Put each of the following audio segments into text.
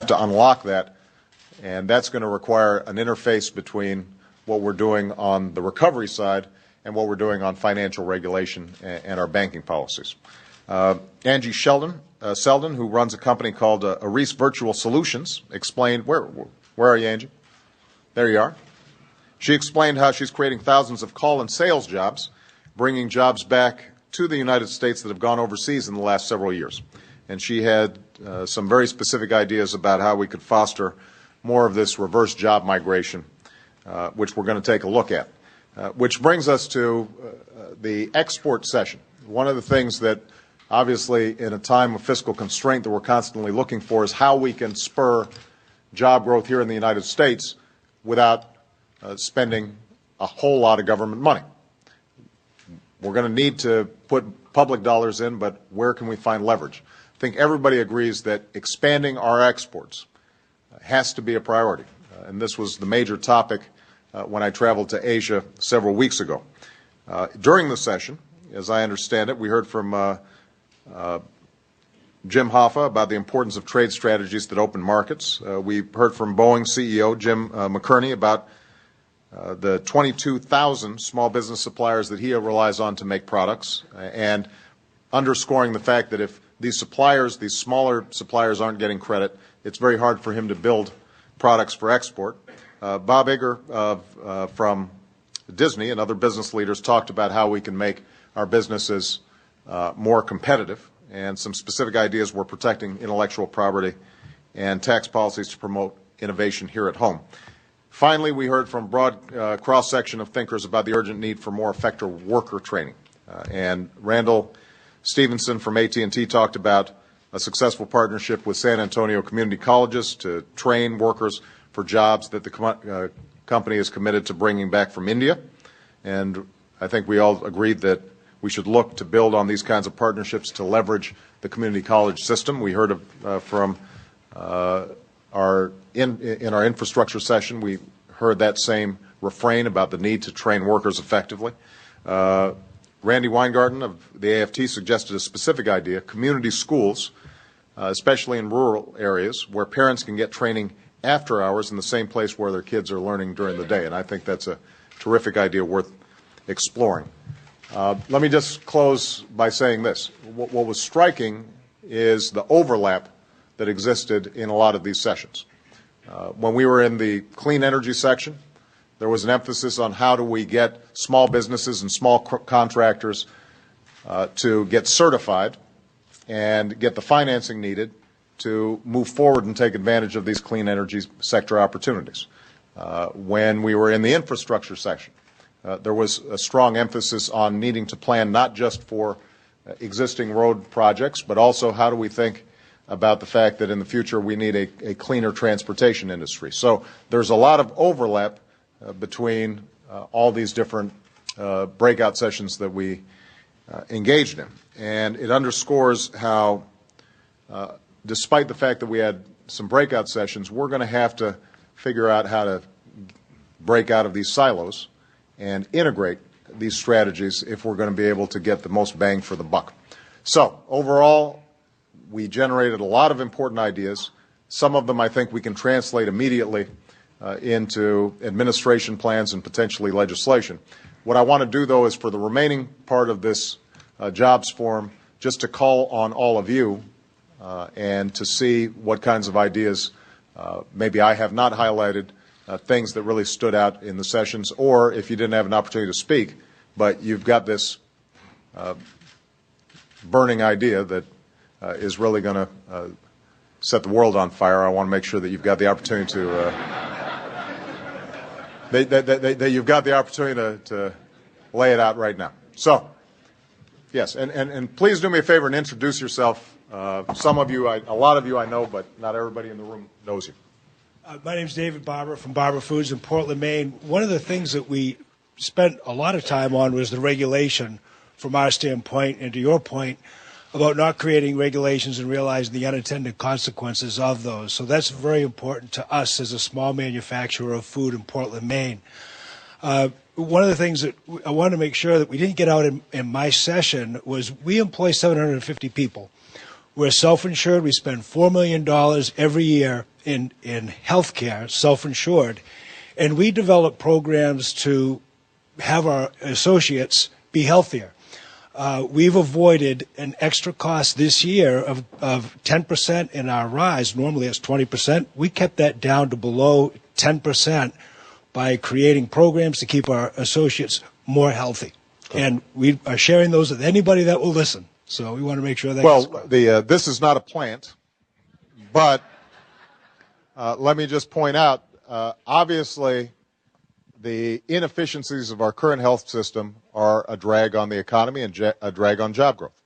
to unlock that, and that's going to require an interface between what we're doing on the recovery side and what we're doing on financial regulation and our banking policies. Angie Selden, who runs a company called Aris Virtual Solutions, explained, where are you, Angie? There you are. She explained how she's creating thousands of call and sales jobs, bringing jobs back to the United States that have gone overseas in the last several years. And she had some very specific ideas about how we could foster more of this reverse job migration, which we're going to take a look at. Which brings us to the export session. One of the things that obviously in a time of fiscal constraint that we're constantly looking for is how we can spur job growth here in the United States without spending a whole lot of government money. We're going to need to put public dollars in, but where can we find leverage? I think everybody agrees that expanding our exports has to be a priority, and this was the major topic when I traveled to Asia several weeks ago. During the session, as I understand it, we heard from Jim Hoffa about the importance of trade strategies that open markets. We heard from Boeing CEO Jim McCurney about the 22,000 small business suppliers that he relies on to make products, and underscoring the fact that if these smaller suppliers aren't getting credit, it's very hard for him to build products for export. Bob Iger from Disney and other business leaders talked about how we can make our businesses more competitive, and some specific ideas were protecting intellectual property and tax policies to promote innovation here at home. Finally, we heard from a broad cross-section of thinkers about the urgent need for more effective worker training. And Randall Stevenson from AT&T talked about a successful partnership with San Antonio community colleges to train workers for jobs that the company is committed to bringing back from India. And I think we all agreed that we should look to build on these kinds of partnerships to leverage the community college system. We heard from in our infrastructure session, we heard that same refrain about the need to train workers effectively. Randy Weingarten of the AFT suggested a specific idea: community schools, especially in rural areas, where parents can get training after hours in the same place where their kids are learning during the day. And I think that's a terrific idea worth exploring. Let me just close by saying this. What was striking is the overlap that existed in a lot of these sessions. When we were in the clean energy section, there was an emphasis on how do we get small businesses and small contractors to get certified and get the financing needed to move forward and take advantage of these clean energy sector opportunities. When we were in the infrastructure section, there was a strong emphasis on needing to plan not just for existing road projects, but also how do we think about the fact that in the future we need a cleaner transportation industry. So there's a lot of overlap between all these different breakout sessions that we engaged in. And it underscores how, despite the fact that we had some breakout sessions, we're going to have to figure out how to break out of these silos and integrate these strategies if we're going to be able to get the most bang for the buck. So overall, we generated a lot of important ideas. Some of them I think we can translate immediately into administration plans and potentially legislation. What I want to do, though, is for the remaining part of this jobs forum, just to call on all of you and to see what kinds of ideas maybe I have not highlighted, things that really stood out in the sessions, or if you didn't have an opportunity to speak, but you've got this burning idea that is really going to set the world on fire. I want to make sure that you've got the opportunity to that you've got the opportunity to lay it out right now. So, yes, and please do me a favor and introduce yourself. Some of you, a lot of you I know, but not everybody in the room knows you. My name is David Barber from Barber Foods in Portland, Maine. One of the things that we spent a lot of time on was the regulation from our standpoint, and to your point about not creating regulations and realizing the unintended consequences of those. So that's very important to us as a small manufacturer of food in Portland, Maine. One of the things that I wanted to make sure that we didn't get out in my session was we employ 750 people. We're self-insured. We spend $4 million every year in healthcare, self-insured, and we develop programs to have our associates be healthier. We've avoided an extra cost this year of 10% in our rise. Normally it's 20%. We kept that down to below 10% by creating programs to keep our associates more healthy. And we are sharing those with anybody that will listen. So we want to make sure that. Well, this is not a plant, but let me just point out, obviously, the inefficiencies of our current health system are a drag on the economy and a drag on job growth.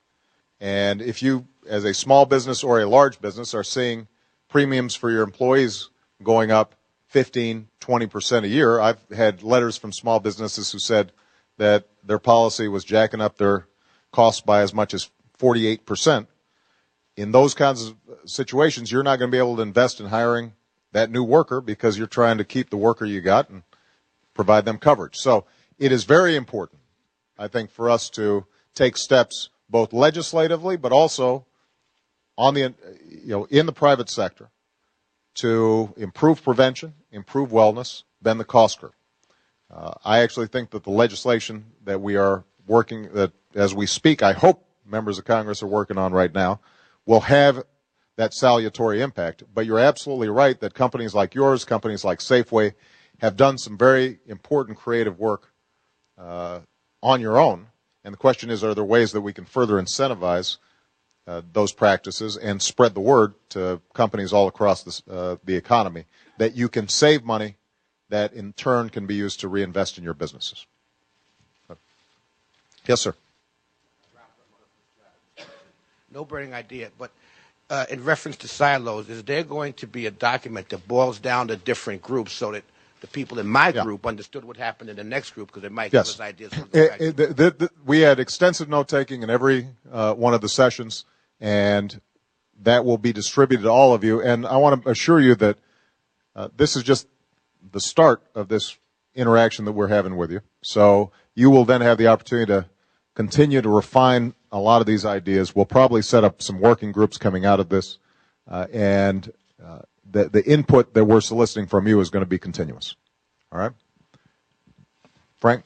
And if you, as a small business or a large business, are seeing premiums for your employees going up 15, 20% a year, I've had letters from small businesses who said that their policy was jacking up their costs by as much as 48%. In those kinds of situations, you're not going to be able to invest in hiring that new worker because you're trying to keep the worker you got and provide them coverage. So it is very important, I think, for us to take steps both legislatively but also on the, in the private sector to improve prevention, improve wellness, bend the cost curve. I actually think that the legislation that we are working, that as we speak, I hope members of Congress are working on right now, will have that salutary impact. But you're absolutely right that companies like yours, companies like Safeway, have done some very important creative work on your own. And the question is, are there ways that we can further incentivize those practices and spread the word to companies all across the economy that you can save money that in turn can be used to reinvest in your businesses? Yes, sir. No burning idea, but in reference to silos, is there going to be a document that boils down to different groups so that the people in my group understood what happened in the next group, because they might give us ideas. We had extensive note-taking in every one of the sessions, and that will be distributed to all of you. And I want to assure you that this is just the start of this interaction that we're having with you. So you will then have the opportunity to continue to refine a lot of these ideas. We'll probably set up some working groups coming out of this, and the input that we're soliciting from you is going to be continuous. All right? Frank?